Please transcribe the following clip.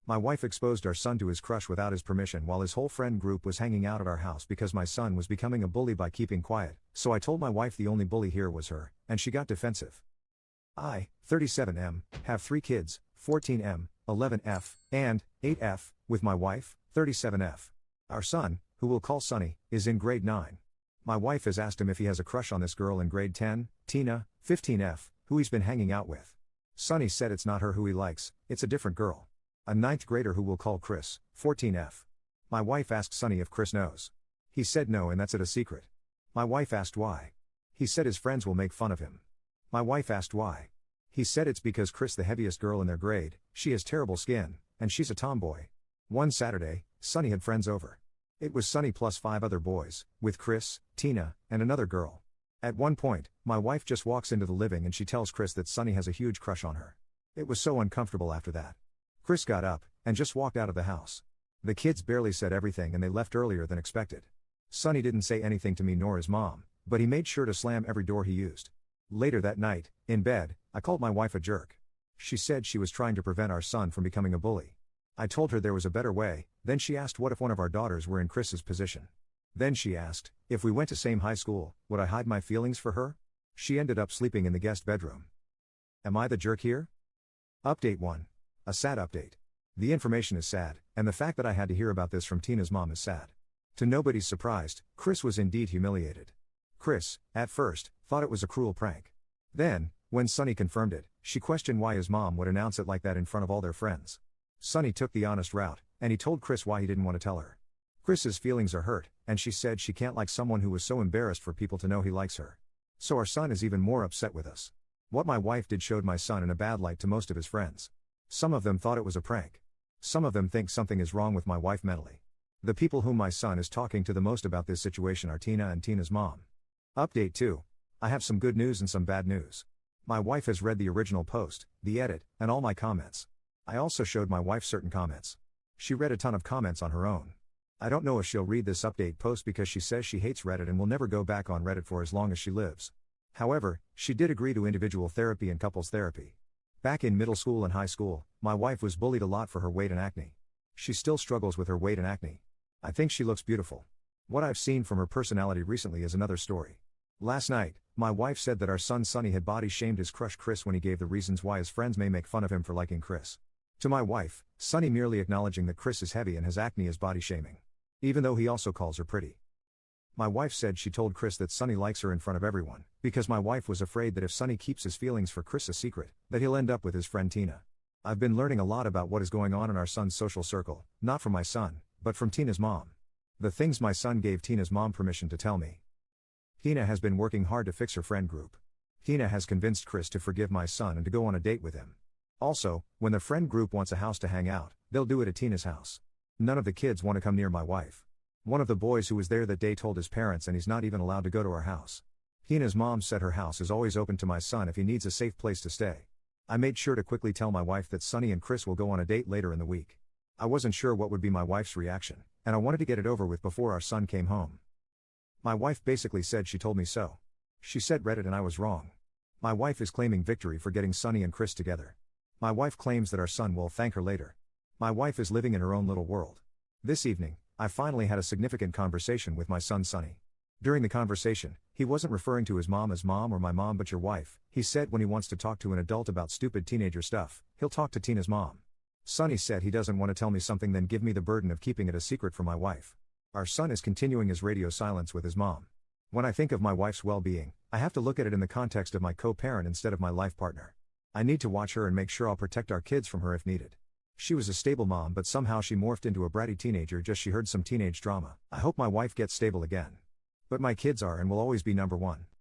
My wife exposed our son to his crush without his permission while his whole friend group was hanging out at our house because my son was becoming a bully by keeping quiet, so I told my wife the only bully here was her, and she got defensive. I, 37M, have 3 kids, 14M, 11F, and 8F, with my wife, 37F. Our son, who we'll call Sonny, is in grade 9. My wife has asked him if he has a crush on this girl in grade 10, Tina, 15F, who he's been hanging out with. Sonny said it's not her who he likes, it's a different girl. A 9th grader who we'll call Chris, 14F. My wife asked Sonny if Chris knows. He said no and that's it a secret. My wife asked why. He said his friends will make fun of him. My wife asked why. He said it's because Chris the heaviest girl in their grade, she has terrible skin, and she's a tomboy. One Saturday, Sonny had friends over. It was Sonny plus 5 other boys, with Chris, Tina, and another girl. At one point, my wife just walks into the living and she tells Chris that Sonny has a huge crush on her. It was so uncomfortable after that. Chris got up, and just walked out of the house. The kids barely said everything and they left earlier than expected. Sonny didn't say anything to me nor his mom, but he made sure to slam every door he used. Later that night, in bed, I called my wife a jerk. She said she was trying to prevent our son from becoming a bully. I told her there was a better way, then she asked what if one of our daughters were in Chris's position. Then she asked, if we went to same high school, would I hide my feelings for her? She ended up sleeping in the guest bedroom. Am I the jerk here? Update 1. A sad update. The information is sad, and the fact that I had to hear about this from Tina's mom is sad. To nobody's surprise, Chris was indeed humiliated. Chris, at first, thought it was a cruel prank. Then, when Sonny confirmed it, she questioned why his mom would announce it like that in front of all their friends. Sonny took the honest route, and he told Chris why he didn't want to tell her. Chris's feelings are hurt, and she said she can't like someone who was so embarrassed for people to know he likes her. So our son is even more upset with us. What my wife did showed my son in a bad light to most of his friends. Some of them thought it was a prank. Some of them think something is wrong with my wife mentally. The people whom my son is talking to the most about this situation are Tina and Tina's mom. Update 2. I have some good news and some bad news. My wife has read the original post, the edit, and all my comments. I also showed my wife certain comments. She read a ton of comments on her own. I don't know if she'll read this update post because she says she hates Reddit and will never go back on Reddit for as long as she lives. However, she did agree to individual therapy and couples therapy. Back in middle school and high school, my wife was bullied a lot for her weight and acne. She still struggles with her weight and acne. I think she looks beautiful. What I've seen from her personality recently is another story. Last night, my wife said that our son Sonny had body shamed his crush Chris when he gave the reasons why his friends may make fun of him for liking Chris. To my wife, Sonny merely acknowledging that Chris is heavy and has acne is body shaming. Even though he also calls her pretty. My wife said she told Chris that Sonny likes her in front of everyone, because my wife was afraid that if Sonny keeps his feelings for Chris a secret, that he'll end up with his friend Tina. I've been learning a lot about what is going on in our son's social circle, not from my son, but from Tina's mom. The things my son gave Tina's mom permission to tell me. Tina has been working hard to fix her friend group. Tina has convinced Chris to forgive my son and to go on a date with him. Also, when the friend group wants a house to hang out, they'll do it at Tina's house. None of the kids want to come near my wife. One of the boys who was there that day told his parents and he's not even allowed to go to our house. Tina's mom said her house is always open to my son if he needs a safe place to stay. I made sure to quickly tell my wife that Sonny and Chris will go on a date later in the week. I wasn't sure what would be my wife's reaction, and I wanted to get it over with before our son came home. My wife basically said she told me so. She said Reddit and I was wrong. My wife is claiming victory for getting Sonny and Chris together. My wife claims that our son will thank her later. My wife is living in her own little world. This evening, I finally had a significant conversation with my son Sonny. During the conversation, he wasn't referring to his mom as mom or my mom but your wife. He said when he wants to talk to an adult about stupid teenager stuff, he'll talk to Tina's mom. Sonny said he doesn't want to tell me something then give me the burden of keeping it a secret from my wife. Our son is continuing his radio silence with his mom. When I think of my wife's well-being, I have to look at it in the context of my co-parent instead of my life partner. I need to watch her and make sure I'll protect our kids from her if needed. She was a stable mom but somehow she morphed into a bratty teenager just she heard some teenage drama. I hope my wife gets stable again. But my kids are and will always be number one.